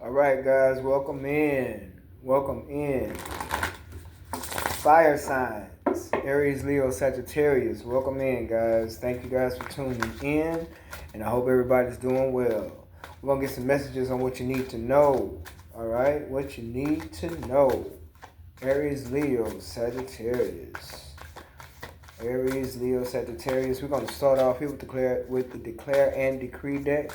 All right, guys, welcome in. Welcome in. Fire signs, Aries, Leo, Sagittarius. Welcome in, guys. Thank you guys for tuning in, and I hope everybody's doing well. We're going to get some messages on what you need to know. All right, what you need to know. Aries, Leo, Sagittarius. Aries, Leo, Sagittarius. We're going to start off here with the Declare and Decree deck.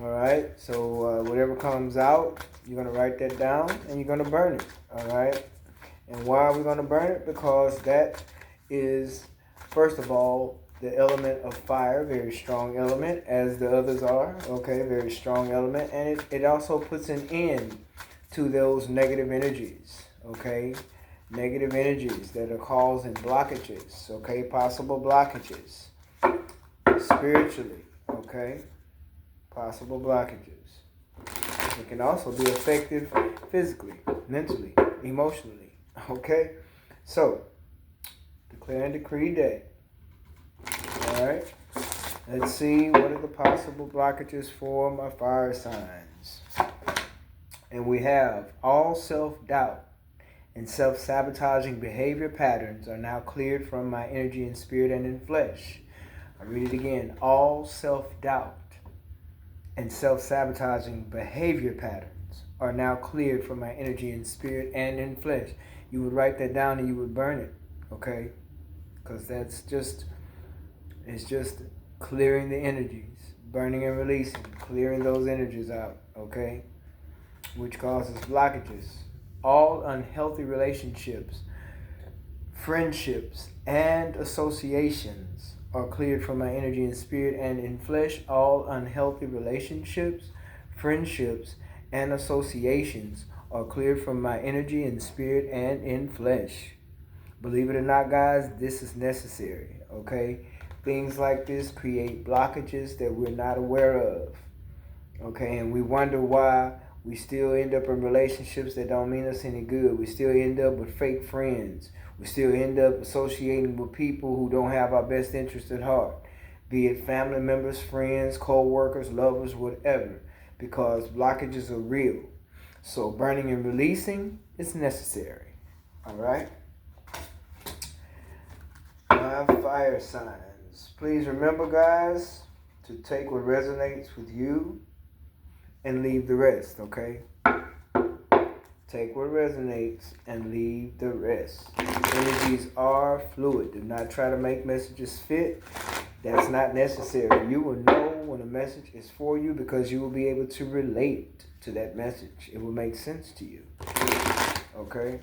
All right, so whatever comes out, you're going to write that down and you're going to burn it. All right. And why are we going to burn it? Because that is, first of all, the element of fire, very strong element, as the others are. Okay, very strong element. And it also puts an end to those negative energies. Okay, negative energies that are causing blockages. Okay, possible blockages spiritually. Okay, possible blockages. It can also be effective physically, mentally, emotionally. Okay, so declare and decree day. All right, let's see what are the possible blockages for my fire signs. And we have all self-doubt and self-sabotaging behavior patterns are now cleared from my energy in spirit and in flesh. I read it again. All self-doubt and self-sabotaging behavior patterns are now cleared from my energy in spirit and in flesh. You would write that down and you would burn it, okay? Because it's just clearing the energies, burning and releasing, clearing those energies out, okay? Which causes blockages. All unhealthy relationships, friendships, and associations are cleared from my energy in spirit and in flesh. All unhealthy relationships, friendships, and associations are cleared from my energy in spirit and in flesh. Believe it or not, guys, this is necessary, okay? Things like this create blockages that we're not aware of, okay? And we wonder why we still end up in relationships that don't mean us any good. We still end up with fake friends. We still end up associating with people who don't have our best interest at heart, be it family members, friends, co-workers, lovers, whatever, because blockages are real. So burning and releasing is necessary. All right? My fire signs. Please remember, guys, to take what resonates with you and leave the rest, okay? Take what resonates and leave the rest. Energies are fluid. Do not try to make messages fit. That's not necessary. You will know when a message is for you because you will be able to relate to that message. It will make sense to you. Okay?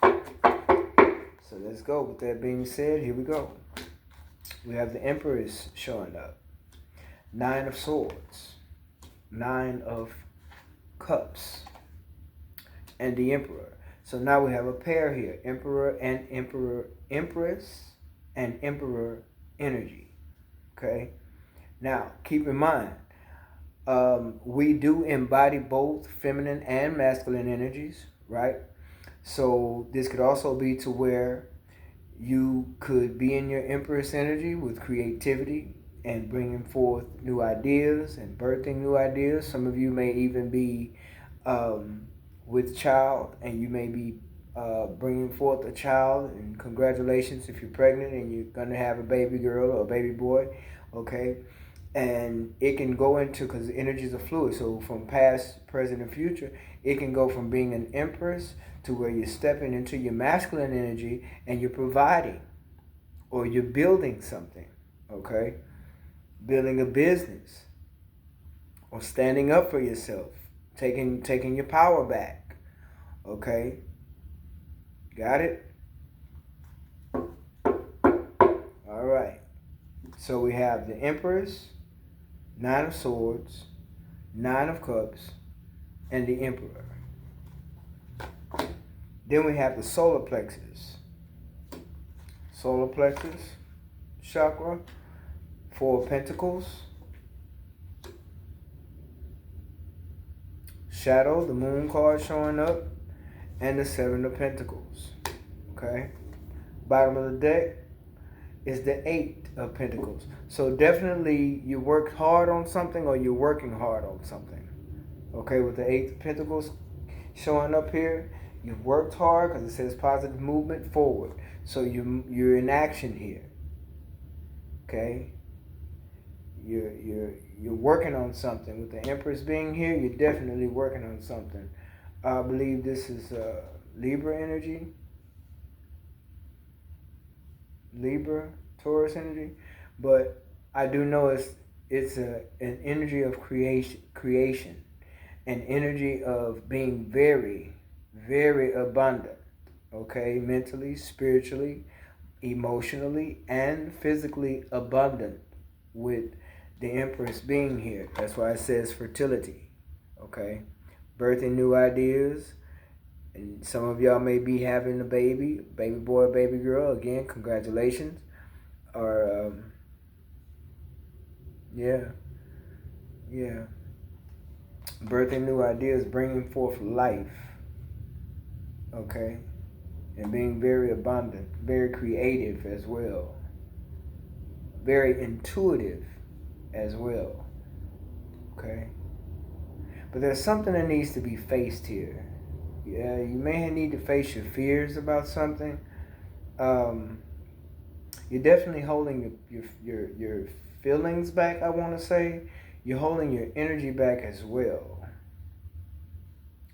So let's go. With that being said, here we go. We have the Empress showing up. 9 of Swords. 9 of Cups. And the Emperor. So now we have a pair here. Emperor and Emperor. Empress and Emperor energy. Okay? Now, keep in mind, we do embody both feminine and masculine energies, right? So this could also be to where you could be in your Empress energy with creativity and bringing forth new ideas and birthing new ideas. Some of you may even be with child, and you may be bringing forth a child, and congratulations if you're pregnant and you're going to have a baby girl or a baby boy, okay? And it can go into, because the energies are fluid, so from past, present, and future, it can go from being an empress to where you're stepping into your masculine energy and you're providing, or you're building something, okay? Building a business, or standing up for yourself, taking your power back, okay? Got it? All right. So we have the Empress, 9 of Swords, 9 of Cups, and the Emperor. Then we have the solar plexus. Solar plexus chakra, 4 of Pentacles. Shadow, the Moon card showing up, and the 7 of Pentacles. Okay? Bottom of the deck is the 8 of Pentacles. So definitely you work hard on something, or you're working hard on something. Okay, with the Eight of Pentacles showing up here, you've worked hard because it says positive movement forward. So you're in action here. Okay, you're working on something. With the Empress being here, you're definitely working on something. I believe this is Libra energy, Libra, Taurus energy, but I do know it's an energy of creation, an energy of being very, very abundant. Okay, mentally, spiritually, emotionally, and physically abundant with the Empress being here. That's why it says fertility. Okay, birthing new ideas. And some of y'all may be having a baby boy, baby girl. Again, congratulations. Or yeah, yeah, birthing new ideas, bringing forth life. Okay, and being very abundant, very creative as well, very intuitive as well. Okay, but there's something that needs to be faced here. Yeah, you may need to face your fears about something. You're definitely holding your feelings back. I want to say you're holding your energy back as well,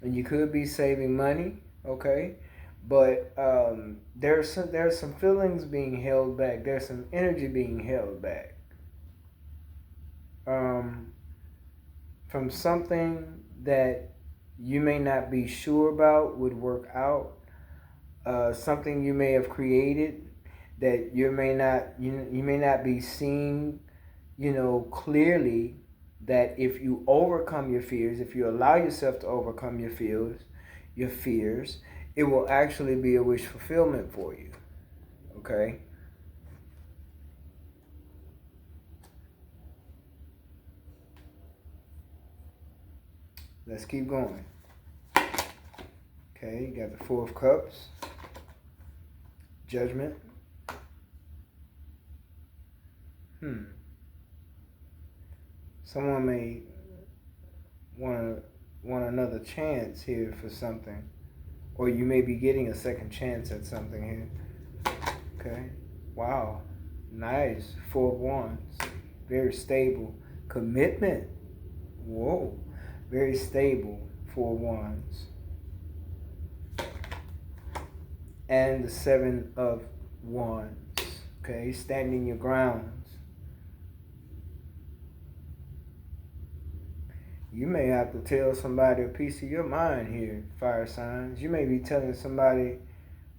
and you could be saving money. Okay, but there's some feelings being held back. There's some energy being held back from something that you may not be sure about would work out. Something you may have created that you may not be seeing, clearly, that if you overcome your fears, if you allow yourself to overcome your fears, it will actually be a wish fulfillment for you. Okay? Let's keep going. Okay, you got the Four of Cups, Judgment. Someone may want another chance here for something, or you may be getting a second chance at something here. Okay, wow, nice. Four of Wands, very stable. Commitment, whoa, very stable. Four of Wands. And the Seven of Wands. Okay, standing your grounds. You may have to tell somebody a piece of your mind here, fire signs. You may be telling somebody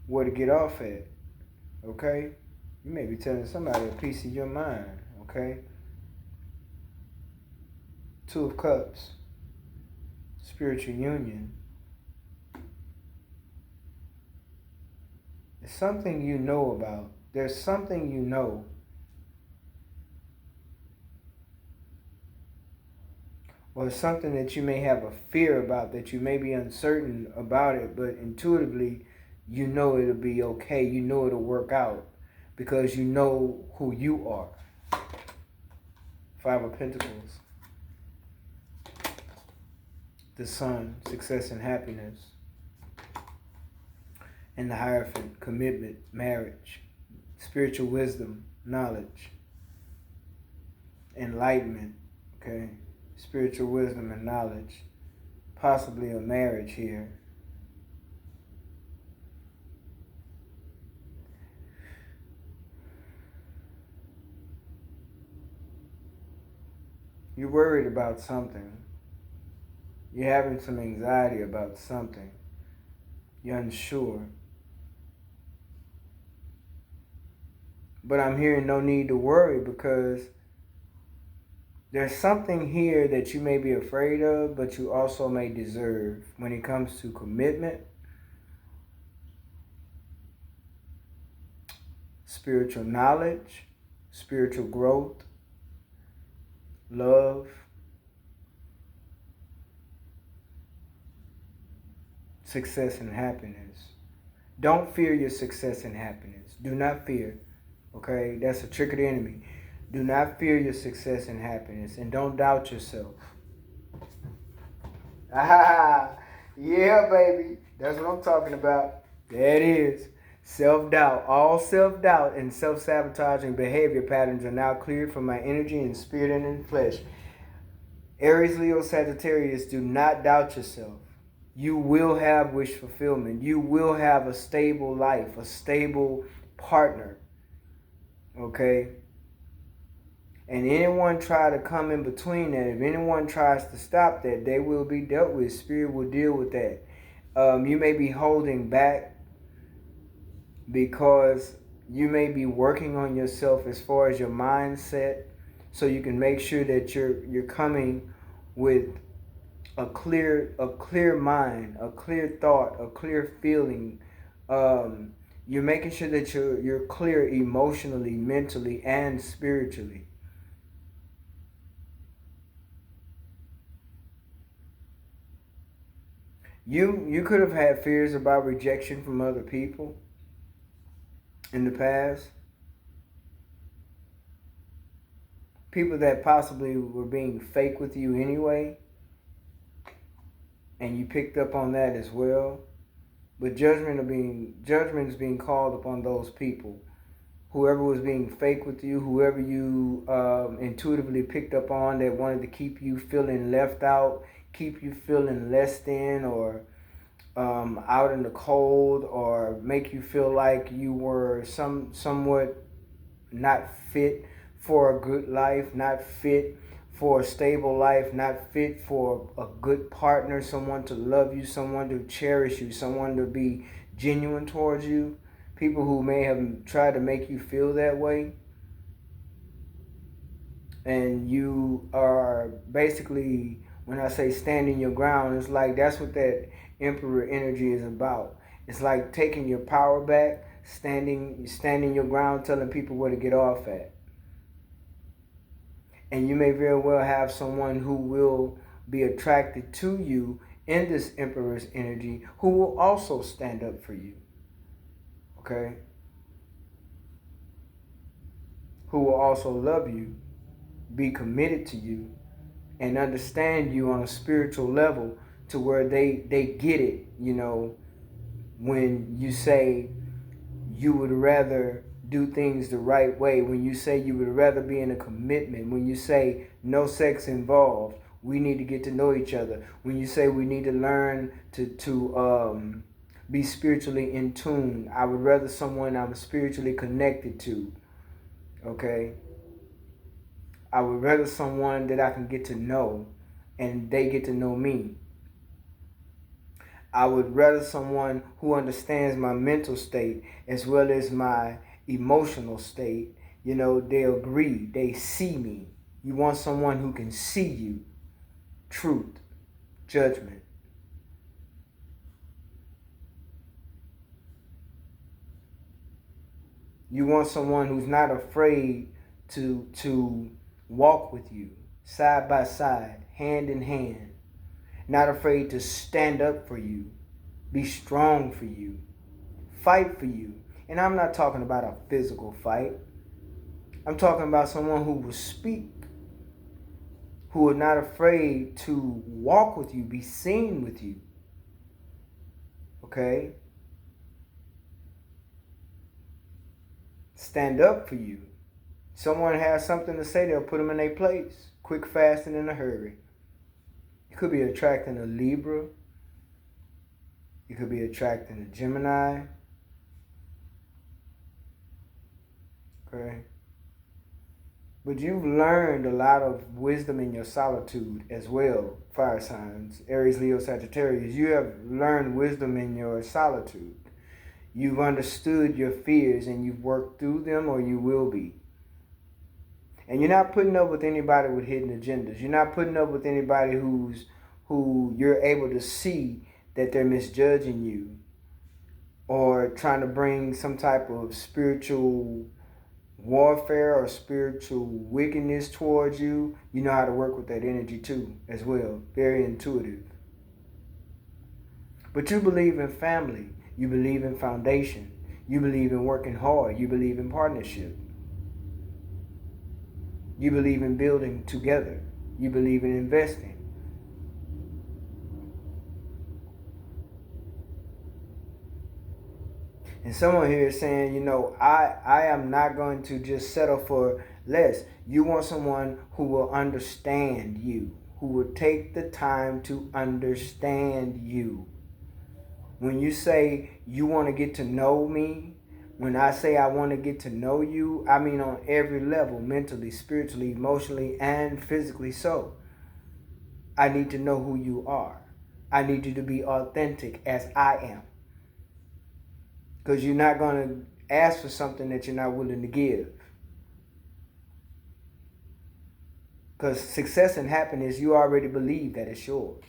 where to get off at. Okay? You may be telling somebody a piece of your mind. Okay? Two of Cups. Spiritual union. It's something you know about. There's something you know. Or something that you may have a fear about, that you may be uncertain about it, but intuitively you know it'll be okay. You know it'll work out because you know who you are. Five of Pentacles. The Sun, success and happiness. And the Hierophant, commitment, marriage, spiritual wisdom, knowledge, enlightenment, okay? Spiritual wisdom and knowledge, possibly a marriage here. You're worried about something. You're having some anxiety about something. You're unsure. But I'm hearing no need to worry because there's something here that you may be afraid of, but you also may deserve when it comes to commitment, spiritual knowledge, spiritual growth, love, success and happiness. Don't fear your success and happiness. Do not fear. Okay? That's a trick of the enemy. Do not fear your success and happiness, and don't doubt yourself. Ah, yeah, baby. That's what I'm talking about. There it is. Self-doubt. All self-doubt and self-sabotaging behavior patterns are now cleared from my energy and spirit and in flesh. Aries, Leo, Sagittarius, do not doubt yourself. You will have wish fulfillment. You will have a stable life, a stable partner. Okay? And anyone try to come in between that, if anyone tries to stop that, they will be dealt with. Spirit will deal with that. You may be holding back because you may be working on yourself as far as your mindset, so you can make sure that you're coming with a clear mind, a clear thought, a clear feeling. You're making sure that you're clear emotionally, mentally, and spiritually. You could have had fears about rejection from other people in the past. People that possibly were being fake with you anyway, and you picked up on that as well. But judgment is being called upon those people. Whoever was being fake with you, whoever you intuitively picked up on that wanted to keep you feeling left out, keep you feeling less than, or out in the cold, or make you feel like you were somewhat not fit for a good life, not fit for a stable life, not fit for a good partner, someone to love you, someone to cherish you, someone to be genuine towards you. People who may have tried to make you feel that way. And you are basically, when I say standing your ground, it's like that's what that Emperor energy is about. It's like taking your power back, standing your ground, telling people where to get off at. And you may very well have someone who will be attracted to you in this Emperor's energy who will also stand up for you. Okay? Who will also love you, be committed to you, and understand you on a spiritual level to where they get it, when you say you would rather do things the right way, when you say you would rather be in a commitment, when you say no sex involved, we need to get to know each other, when you say we need to learn to be spiritually in tune, I would rather someone I'm spiritually connected to, okay? I would rather someone that I can get to know and they get to know me. I would rather someone who understands my mental state as well as my emotional state. They agree, they see me. You want someone who can see you. Truth, judgment. You want someone who's not afraid to walk with you side by side, hand in hand. Not afraid to stand up for you, be strong for you, fight for you. And I'm not talking about a physical fight. I'm talking about someone who will speak, who are not afraid to walk with you, be seen with you. Okay? Stand up for you. Someone has something to say, they'll put them in their place. Quick, fast, and in a hurry. You could be attracting a Libra. You could be attracting a Gemini. Okay? But you've learned a lot of wisdom in your solitude as well, fire signs, Aries, Leo, Sagittarius. You have learned wisdom in your solitude. You've understood your fears and you've worked through them, or you will be. And you're not putting up with anybody with hidden agendas. You're not putting up with anybody who you're able to see that they're misjudging you or trying to bring some type of spiritual warfare or spiritual wickedness towards you. You know how to work with that energy too as well. Very intuitive. But you believe in family. You believe in foundation. You believe in working hard. You believe in partnership. You believe in building together. You believe in investing. And someone here is saying, you know, I am not going to just settle for less. You want someone who will understand you, who will take the time to understand you. When you say you want to get to know me, when I say I want to get to know you, I mean on every level, mentally, spiritually, emotionally, and physically so. I need to know who you are. I need you to be authentic as I am. Because you're not going to ask for something that you're not willing to give. Because success and happiness, you already believe that it's yours.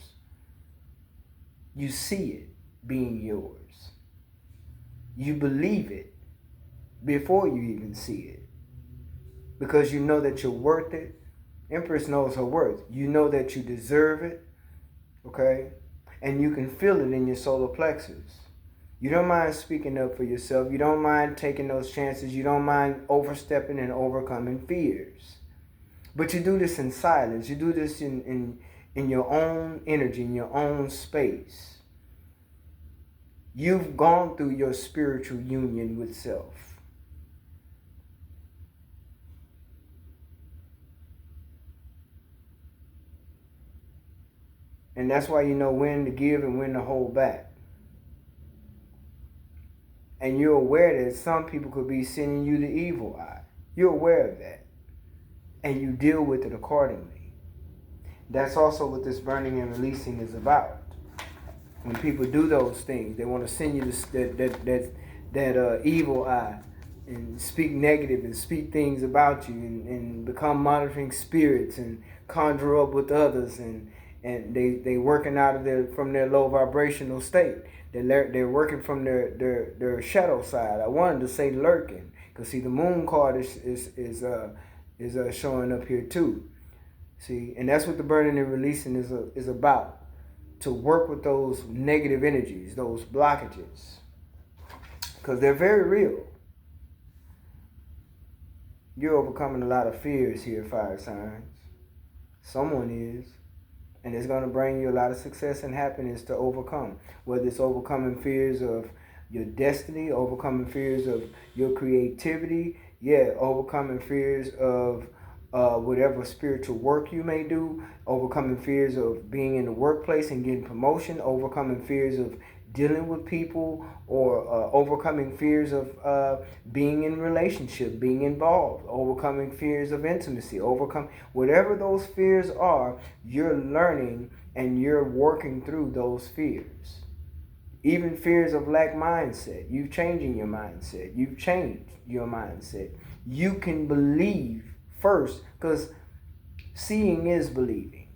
You see it being yours. You believe it before you even see it. Because you know that you're worth it. Empress knows her worth. You know that you deserve it. Okay? And you can feel it in your solar plexus. You don't mind speaking up for yourself. You don't mind taking those chances. You don't mind overstepping and overcoming fears. But you do this in silence. You do this in your own energy, in your own space. You've gone through your spiritual union with self. And that's why you know when to give and when to hold back. And you're aware that some people could be sending you the evil eye. You're aware of that. And you deal with it accordingly. That's also what this burning and releasing is about. When people do those things, they want to send you that evil eye and speak negative and speak things about you and become monitoring spirits and conjure up with others and they working out of from their low vibrational state. They're working from their shadow side. I wanted to say lurking because see the moon card is showing up here too. See, and that's what the burning and releasing is about. To work with those negative energies, those blockages, because they're very real. You're overcoming a lot of fears here, fire signs. Someone is. And it's going to bring you a lot of success and happiness to overcome. Whether it's overcoming fears of your destiny, overcoming fears of your creativity, overcoming fears of whatever spiritual work you may do, overcoming fears of being in the workplace and getting promotion, overcoming fears of dealing with people, or overcoming fears of being in relationship, being involved, overcoming fears of intimacy, whatever those fears are, you're learning and you're working through those fears. Even fears of lack mindset, you've changing your mindset. You've changed your mindset. You can believe first, because seeing is believing.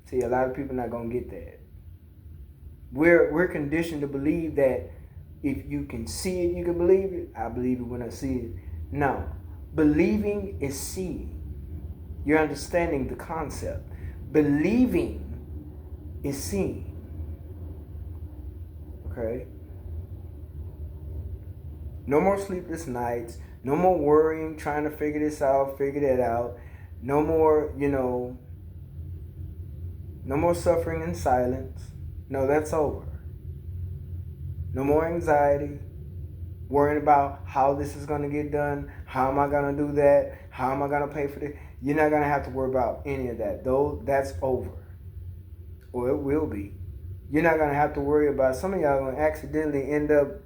See, a lot of people not going to get that. We're conditioned to believe that if you can see it, you can believe it. I believe it when I see it. No. Believing is seeing. You're understanding the concept. Believing is seeing. Okay? No more sleepless nights. No more worrying, trying to figure this out, figure that out. No more, no more suffering in silence. No, that's over. No more anxiety, worrying about how this is going to get done. How am I going to do that? How am I going to pay for this? You're not going to have to worry about any of that. Though that's over. Or it will be. You're not going to have to worry about, some of y'all are going to accidentally end up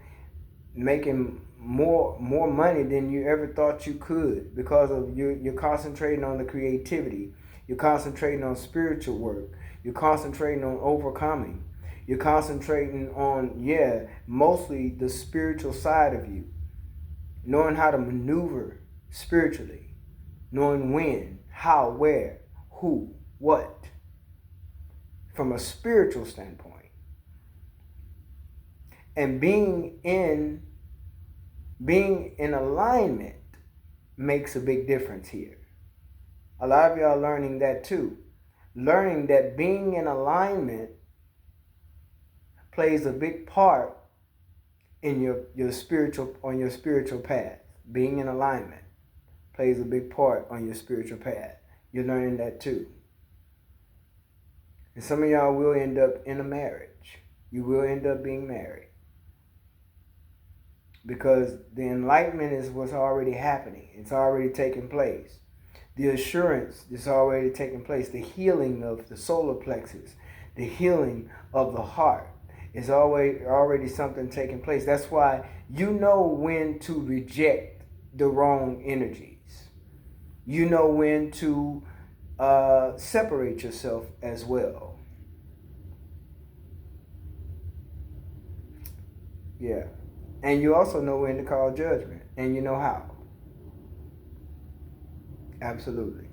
making more money than you ever thought you could, because of you're concentrating on the creativity. You're concentrating on spiritual work. You're concentrating on overcoming. You're concentrating on, mostly the spiritual side of you. Knowing how to maneuver spiritually. Knowing when, how, where, who, what. From a spiritual standpoint. And being in alignment makes a big difference here. A lot of y'all learning that too. Learning that being in alignment plays a big part in your spiritual path. Being in alignment plays a big part on your spiritual path. You're learning that too. And some of y'all will end up in a marriage. You will end up being married. because the enlightenment is what's already happening. It's already taking place. The assurance is already taking place. The healing of the solar plexus, the healing of the heart is already something taking place. That's why you know when to reject the wrong energies. You know when to separate yourself as well. Yeah. And you also know when to call judgment. And you know how. Absolutely.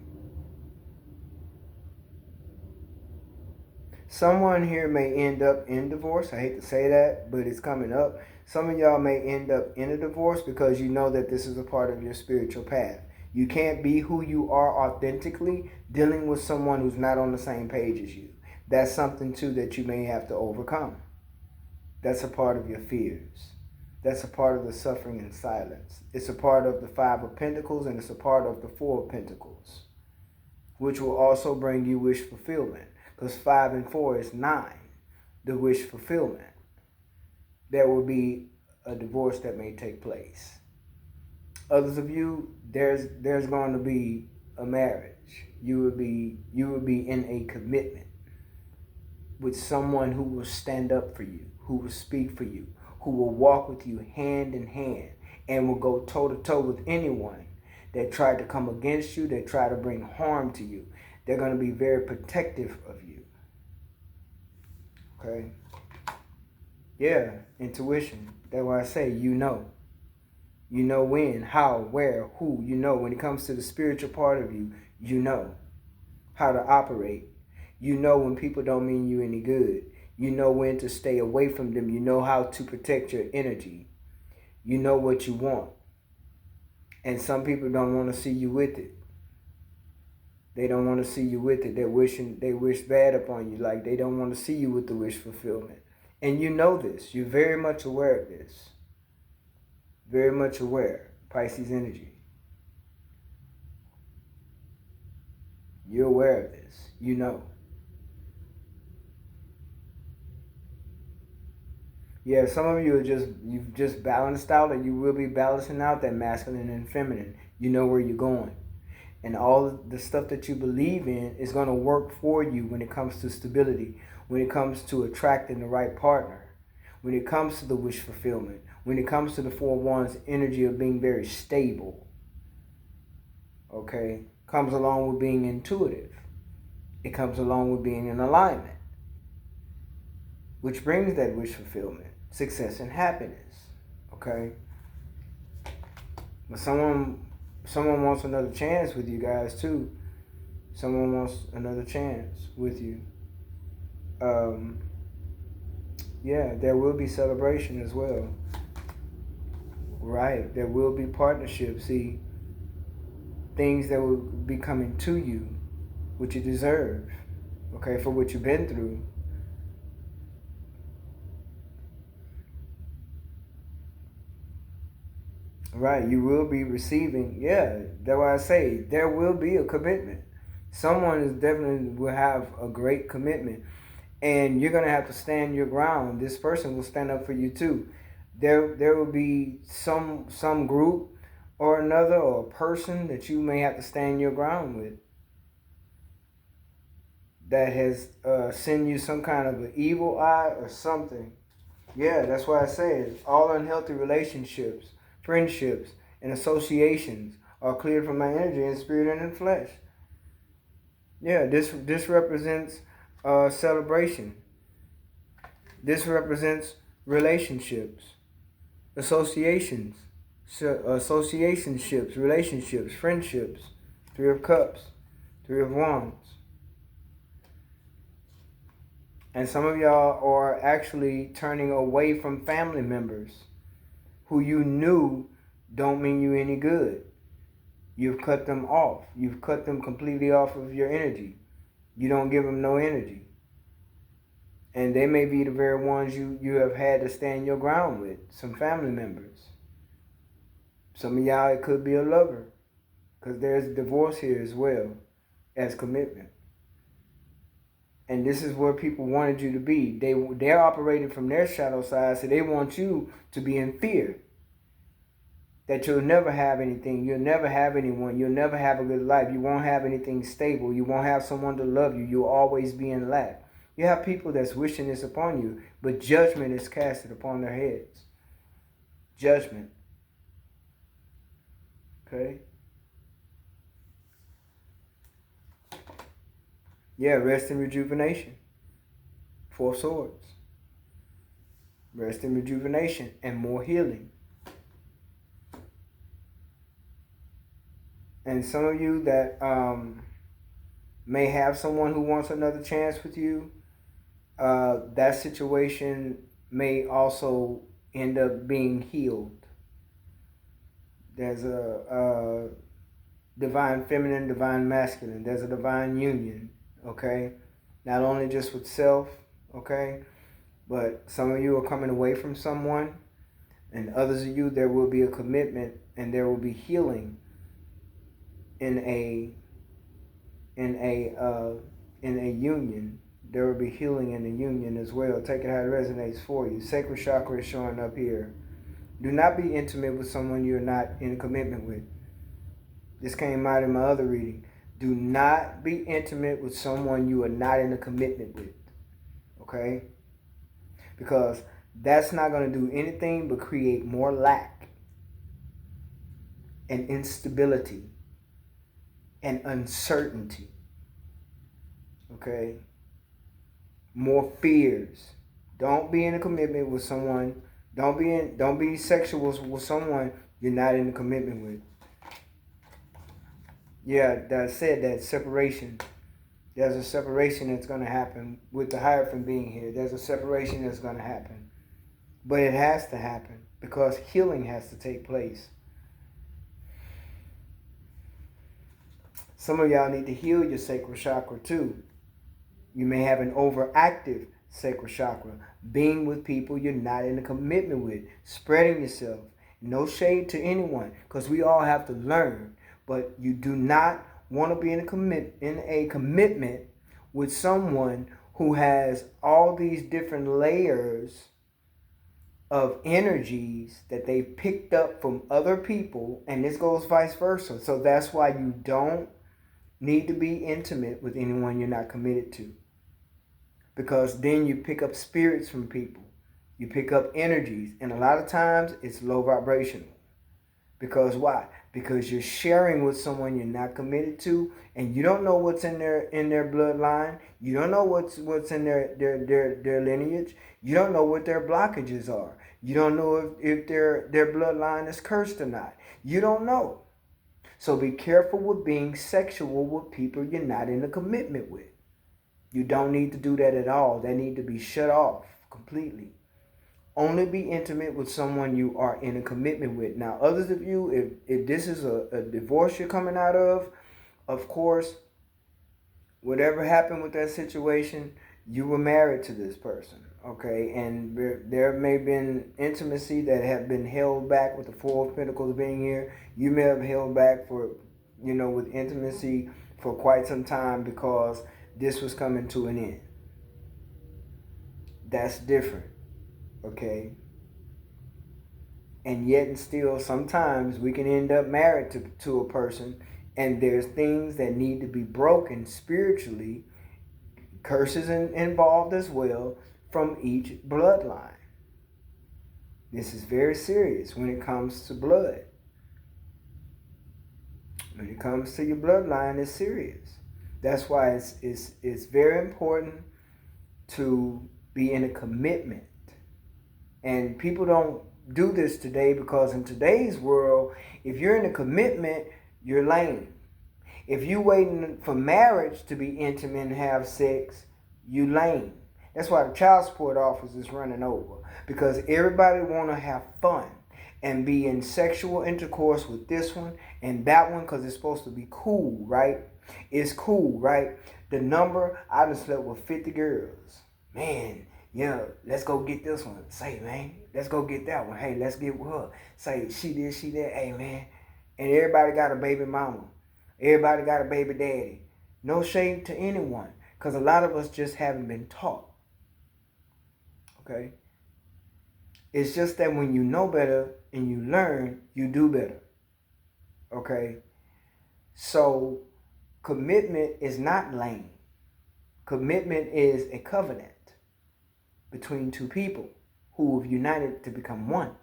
Someone here may end up in divorce. I hate to say that, but it's coming up. Some of y'all may end up in a divorce because you know that this is a part of your spiritual path. You can't be who you are authentically dealing with someone who's not on the same page as you. That's something too that you may have to overcome. That's a part of your fears. That's a part of the suffering in silence. It's a part of the Five of Pentacles, and it's a part of the Four of Pentacles, which will also bring you wish fulfillment. Because 5 and 4 is 9, the wish fulfillment. There will be a divorce that may take place. Others of you, there's going to be a marriage. You will be in a commitment with someone who will stand up for you, who will speak for you, who will walk with you hand in hand, and will go toe to toe with anyone that tried to come against you, that tried to bring harm to you. They're going to be very protective of you. Okay? Yeah, intuition. That's why I say you know. You know when, how, where, who. You know when it comes to the spiritual part of you, you know how to operate. You know when people don't mean you any good. You know when to stay away from them. You know how to protect your energy. You know what you want. And some people don't want to see you with it. They don't want to see you with it. They wish bad upon you. Like they don't want to see you with the wish fulfillment. And you know this. You're very much aware of this. Very much aware. Pisces energy. You're aware of this. You know. Yeah, some of you you've just balanced out, and you will be balancing out that masculine and feminine. You know where you're going. And all the stuff that you believe in is going to work for you when it comes to stability, when it comes to attracting the right partner, when it comes to the wish fulfillment, when it comes to the Four of Wands energy of being very stable. Okay? Comes along with being intuitive. It comes along with being in alignment, which brings that wish fulfillment, success, and happiness. Okay? But someone wants another chance with you guys too. Someone wants another chance with you. Yeah, there will be celebration as well. Right, there will be partnership. See, things that will be coming to you, which you deserve, okay, for what you've been through. Right, you will be receiving, yeah, that's why I say there will be a commitment. Someone is definitely will have a great commitment, and you're going to have to stand your ground. This person will stand up for you too. There will be some group or another or a person that you may have to stand your ground with that has sent you some kind of an evil eye or something. Yeah, that's why I say all unhealthy relationships, friendships, and associations are cleared from my energy in spirit and in flesh. Yeah, this represents celebration. This represents relationships, associations, associationships, relationships, friendships. Three of Cups, Three of Wands. And some of y'all are actually turning away from family members who you knew don't mean you any good. You've cut them off. You've cut them completely off of your energy. You don't give them no energy. And they may be the very ones you have had to stand your ground with, some family members. Some of y'all, it could be a lover, because there's divorce here as well as commitment. And this is where people wanted you to be. They're operating from their shadow side, so they want you to be in fear. that you'll never have anything, you'll never have anyone, you'll never have a good life, you won't have anything stable, you won't have someone to love you, you'll always be in lack. You have people that's wishing this upon you, but judgment is casted upon their heads. Judgment. Okay? Yeah, rest in rejuvenation. 4 swords. Rest in rejuvenation and more healing. And some of you that may have someone who wants another chance with you, that situation may also end up being healed. There's a divine feminine, divine masculine. There's a divine union, okay? Not only just with self, okay? But some of you are coming away from someone, and others of you, there will be a commitment and there will be healing in a union. There will be healing in the union as well. Take it how it resonates for you. Sacral chakra is showing up here. Do not be intimate with someone you're not in a commitment with. This came out in my other reading. Do not be intimate with someone you are not in a commitment with. Okay? Because that's not going to do anything but create more lack and instability and uncertainty. Okay? More fears. Don't be in a commitment with someone. Don't be sexual with someone you're not in a commitment with. Yeah, that said, that separation. There's a separation that's going to happen with the Hierophant being here. There's a separation that's going to happen. But it has to happen because healing has to take place. Some of y'all need to heal your sacral chakra too. You may have an overactive sacral chakra, being with people you're not in a commitment with, spreading yourself. No shade to anyone, because we all have to learn. But you do not want to be in a commitment with someone who has all these different layers of energies that they picked up from other people, and this goes vice versa. So that's why you don't need to be intimate with anyone you're not committed to. Because then you pick up spirits from people. You pick up energies. And a lot of times it's low vibrational. Because why? Because you're sharing with someone you're not committed to, and you don't know what's in their bloodline. You don't know what's in their lineage. You don't know what their blockages are. You don't know if their bloodline is cursed or not. You don't know. So be careful with being sexual with people you're not in a commitment with. You don't need to do that at all. They need to be shut off completely. Only be intimate with someone you are in a commitment with. Now, others of you, if this is a divorce you're coming out of course, whatever happened with that situation, you were married to this person, okay? And there may have been intimacy that have been held back with the Four of Pentacles being here. You may have held back with intimacy for quite some time because this was coming to an end. That's different, okay? And yet and still, sometimes we can end up married to a person, and there's things that need to be broken spiritually, curses involved as well, from each bloodline. This is very serious when it comes to blood. When it comes to your bloodline, it's serious. That's why it's very important to be in a commitment. And people don't do this today because in today's world, if you're in a commitment, you're lame. If you're waiting for marriage to be intimate and have sex, you lame. That's why the child support office is running over. Because everybody want to have fun and be in sexual intercourse with this one and that one because it's supposed to be cool, right? It's cool, right? The number, I done slept with 50 girls. Man, yeah, let's go get this one. Say, man, let's go get that one. Hey, let's get with her. Say, she this, she that. Hey, man. And everybody got a baby mama. Everybody got a baby daddy. No shade to anyone. Because a lot of us just haven't been taught. Okay? It's just that when you know better and you learn, you do better. Okay? So commitment is not lame. Commitment is a covenant between two people who have united to become one.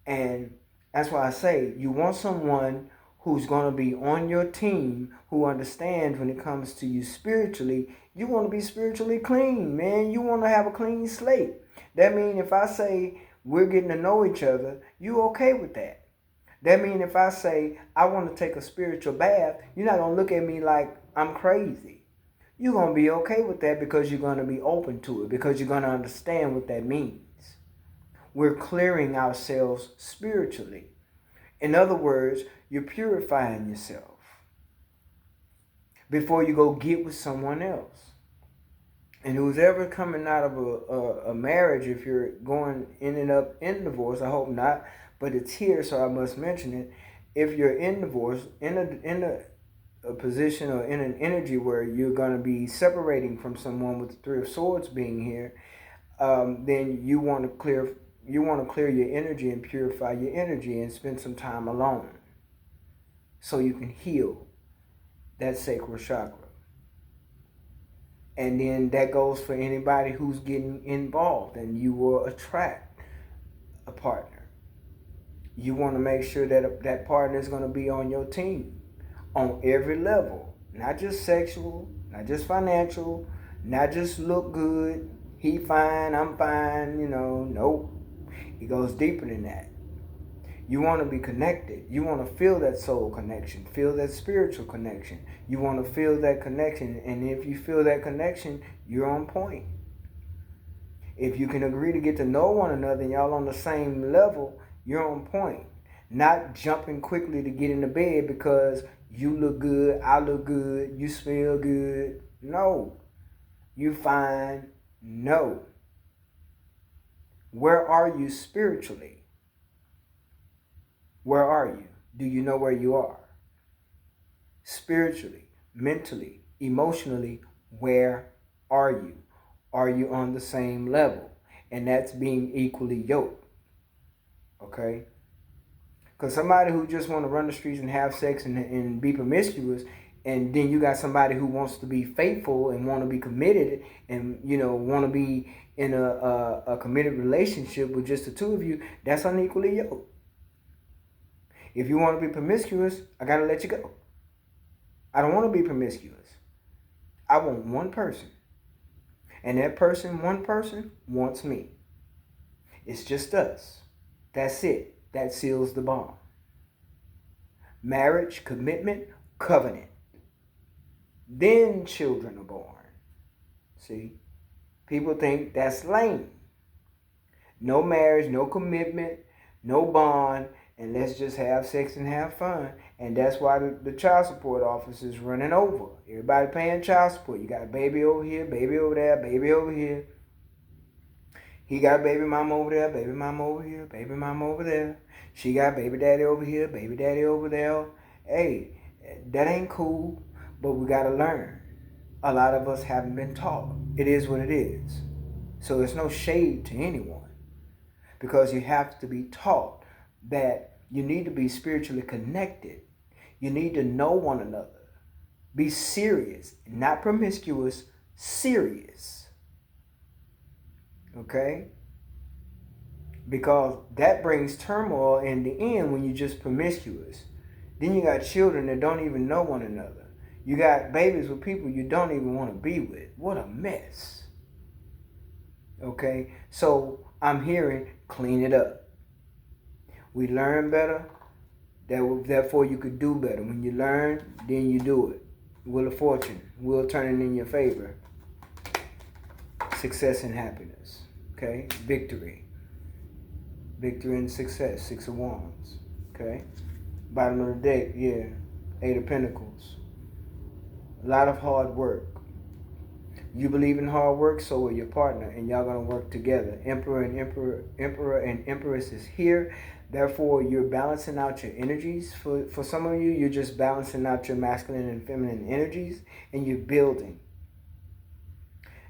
And that's why I say you want someone who's going to be on your team, who understands when it comes to you spiritually. You want to be spiritually clean, man. You want to have a clean slate. That means if I say we're getting to know each other, you okay with that. That means if I say I want to take a spiritual bath, you're not going to look at me like I'm crazy. You're going to be okay with that because you're going to be open to it, because you're going to understand what that means. We're clearing ourselves spiritually. In other words, you're purifying yourself before you go get with someone else. And who's ever coming out of a marriage, if you're ending up in divorce, I hope not, but it's here, so I must mention it. If you're in divorce, in a position or in an energy where you're going to be separating from someone with the Three of Swords being here, then you want to clear your energy and purify your energy and spend some time alone so you can heal that sacral chakra. And then that goes for anybody who's getting involved, and you will attract a partner. You want to make sure that that partner is going to be on your team on every level, not just sexual, not just financial, not just look good, he fine, I'm fine, nope. It goes deeper than that. You want to be connected. You want to feel that soul connection, feel that spiritual connection. You want to feel that connection, and if you feel that connection, you're on point. If you can agree to get to know one another and y'all on the same level, you're on point. Not jumping quickly to get into bed because you look good, I look good, you smell good. No. You fine. No. Where are you spiritually? Where are you? Do you know where you are? Spiritually, mentally, emotionally, where are you? Are you on the same level? And that's being equally yoked. Okay? Because somebody who just want to run the streets and have sex and be promiscuous, and then you got somebody who wants to be faithful and want to be committed and, want to be in a committed relationship with just the two of you, that's unequally yoked. If you want to be promiscuous, I got to let you go. I don't want to be promiscuous. I want one person. And that person, one person, wants me. It's just us. That's it. That seals the bond. Marriage, commitment, covenant. Then children are born. See? People think that's lame. No marriage, no commitment, no bond, and let's just have sex and have fun. And that's why the child support office is running over. Everybody paying child support. You got a baby over here, baby over there, baby over here. He got baby mama over there, baby mama over here, baby mama over there. She got baby daddy over here, baby daddy over there. Hey, that ain't cool, but we got to learn. A lot of us haven't been taught. It is what it is. So it's no shade to anyone, because you have to be taught that you need to be spiritually connected. You need to know one another. Be serious, not promiscuous, serious. Okay? Because that brings turmoil in the end when you're just promiscuous. Then you got children that don't even know one another. You got babies with people you don't even want to be with. What a mess. Okay? So I'm hearing, clean it up. We learn better, therefore you could do better. When you learn, then you do it. Wheel of Fortune will turn it in your favor. Success and happiness. Okay? Victory. Victory and success. 6 of Wands. Okay? Bottom of the deck, yeah. 8 of Pentacles. A lot of hard work. You believe in hard work, so will your partner, and y'all gonna work together. Emperor and Empress is here. Therefore, you're balancing out your energies. For some of you, you're just balancing out your masculine and feminine energies, and you're building.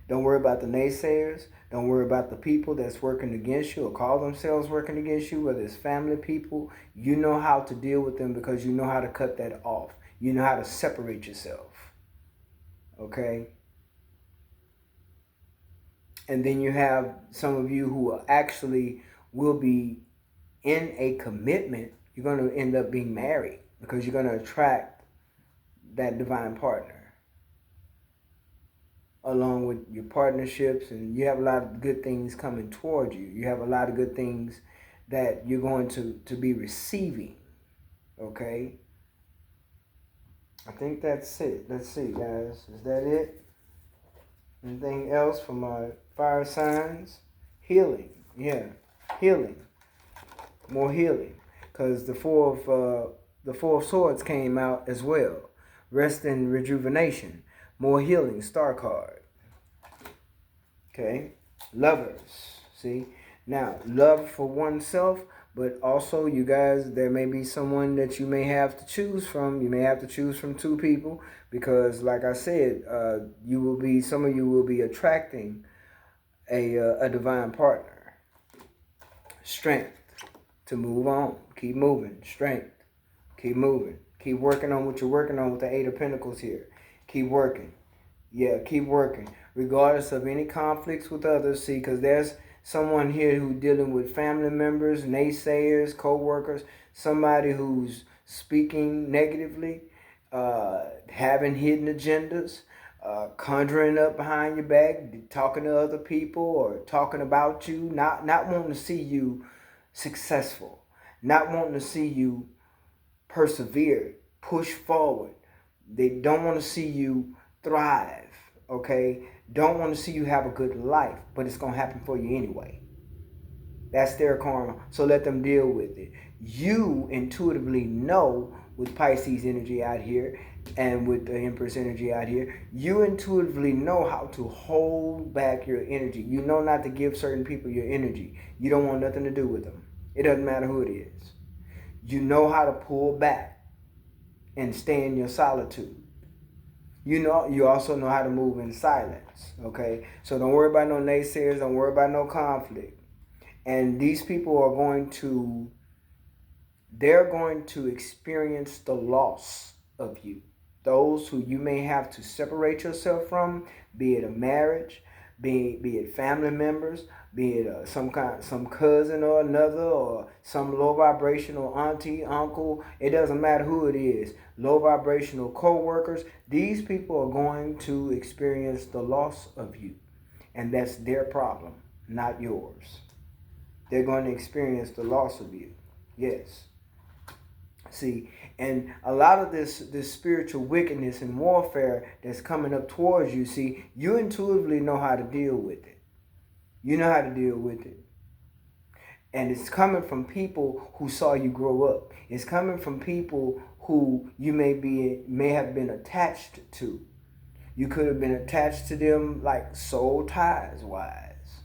Don't worry about the naysayers. Don't worry about the people that's working against you or call themselves working against you, whether it's family people. You know how to deal with them because you know how to cut that off. You know how to separate yourself. Okay? And then you have some of you who actually will be in a commitment. You're going to end up being married because you're going to attract that divine partner along with your partnerships, and you have a lot of good things coming toward you. You have a lot of good things that you're going to be receiving. Okay? I think that's it. Let's see, guys. Is that it? Anything else for my fire signs? Healing. Yeah. Healing. More healing. Because the four of swords came out as well. Rest and rejuvenation. More healing. Star card. Okay. Lovers. See? Now, love for oneself, but also, you guys, there may be someone that you may have to choose from. You may have to choose from two people because, like I said, some of you will be attracting a divine partner. Strength to move on. Keep moving. Strength. Keep moving. Keep working on what you're working on with the Eight of Pentacles here. Keep working. Yeah, keep working. Regardless of any conflicts with others. See, because there's someone here who's dealing with family members, naysayers, co-workers, somebody who's speaking negatively, having hidden agendas, conjuring up behind your back, talking to other people or talking about you, not wanting to see you successful, not wanting to see you persevere, push forward. They don't want to see you thrive, okay? Don't want to see you have a good life, but it's going to happen for you anyway. That's their karma, so let them deal with it. You intuitively know, with Pisces energy out here and with the Empress energy out here, you intuitively know how to hold back your energy. You know not to give certain people your energy. You don't want nothing to do with them. It doesn't matter who it is. You know how to pull back and stay in your solitude. You also know how to move in silence, okay? So don't worry about no naysayers. Don't worry about no conflict. And these people are they're going to experience the loss of you. Those who you may have to separate yourself from, be it a marriage, be it family members, be it some cousin or another, or some low vibrational auntie, uncle. It doesn't matter who it is. Low vibrational co-workers. These people are going to experience the loss of you, and that's their problem, not yours. They're going to experience the loss of you. Yes. See, and a lot of this spiritual wickedness and warfare that's coming up towards you, see, you intuitively know how to deal with it. You know how to deal with it. And it's coming from people who saw you grow up. It's coming from people who you may have been attached to. You could have been attached to them like soul ties wise.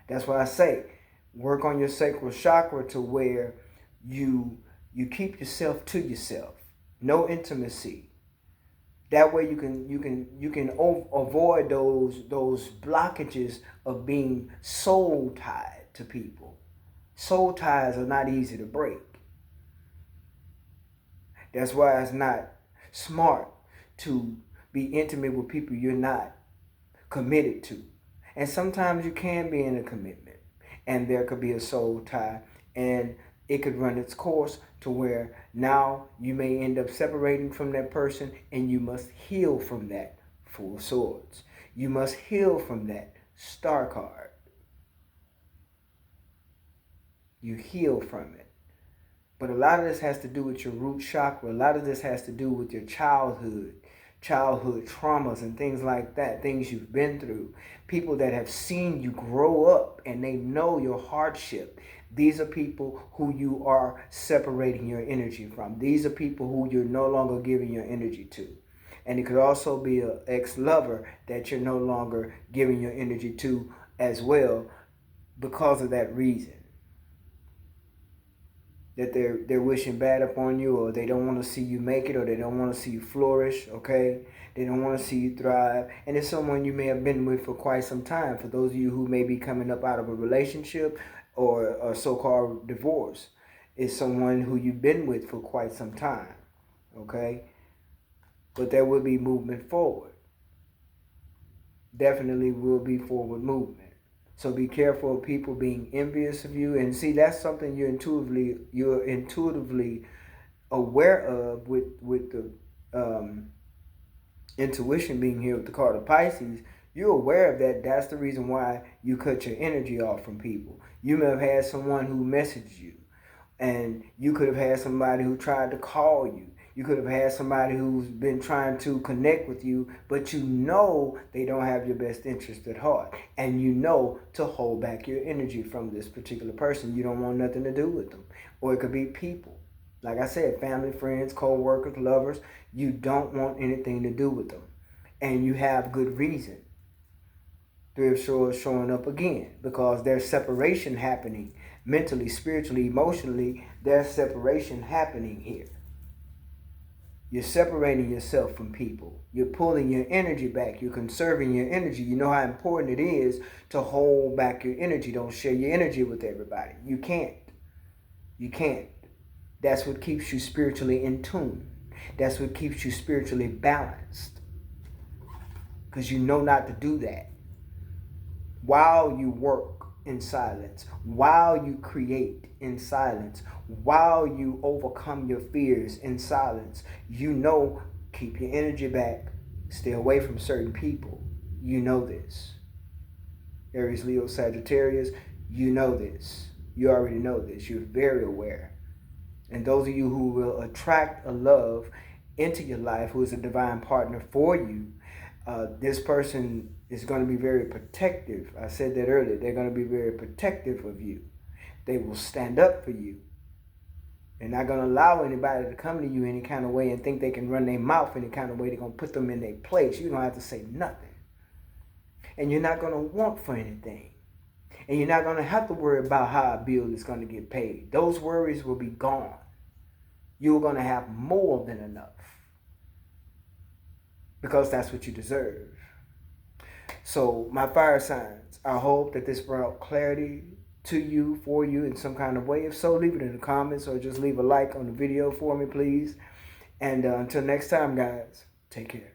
That's why I say, work on your sacral chakra to where you keep yourself to yourself. No intimacy. That way you can avoid those blockages of being soul tied to people. Soul ties are not easy to break. That's why it's not smart to be intimate with people you're not committed to. And sometimes you can be in a commitment and there could be a soul tie, and it could run its course to where now you may end up separating from that person, and you must heal from that Four of Swords. You must heal from that Star card. You heal from it. But a lot of this has to do with your root chakra. A lot of this has to do with your childhood traumas and things like that, things you've been through, people that have seen you grow up and they know your hardship. These are people who you are separating your energy from. These are people who you're no longer giving your energy to. And it could also be an ex-lover that you're no longer giving your energy to as well because of that reason. that they're wishing bad upon you, or they don't want to see you make it, or they don't want to see you flourish, okay? They don't want to see you thrive. And it's someone you may have been with for quite some time. For those of you who may be coming up out of a relationship or a so-called divorce, it's someone who you've been with for quite some time, okay? But there will be movement forward. Definitely will be forward movement. So be careful of people being envious of you. And see, that's something you're intuitively aware of with the intuition being here with the card of Pisces. You're aware of that. That's the reason why you cut your energy off from people. You may have had someone who messaged you, and you could have had somebody who tried to call you. You could have had somebody who's been trying to connect with you, but you know they don't have your best interest at heart. And you know to hold back your energy from this particular person. You don't want nothing to do with them. Or it could be people. Like I said, family, friends, co-workers, lovers. You don't want anything to do with them. And you have good reason. Three of Swords showing up again, because there's separation happening. Mentally, spiritually, emotionally, there's separation happening here. You're separating yourself from people. You're pulling your energy back. You're conserving your energy. You know how important it is to hold back your energy. Don't share your energy with everybody. You can't. You can't. That's what keeps you spiritually in tune. That's what keeps you spiritually balanced. Because you know not to do that. While you work in silence, while you create in silence, while you overcome your fears in silence, you know, keep your energy back, stay away from certain people. You know this. Aries, Leo, Sagittarius, you know this. You already know this. You're very aware. And those of you who will attract a love into your life, who is a divine partner for you, this person is going to be very protective. I said that earlier. They're going to be very protective of you. They will stand up for you. They're not going to allow anybody to come to you any kind of way and think they can run their mouth any kind of way. They're going to put them in their place. You don't have to say nothing. And you're not going to want for anything. And you're not going to have to worry about how a bill is going to get paid. Those worries will be gone. You're going to have more than enough. Because that's what you deserve. So, my fire signs, I hope that this brought clarity to you, for you in some kind of way. If so, leave it in the comments or just leave a like on the video for me, please. And until next time, guys, take care.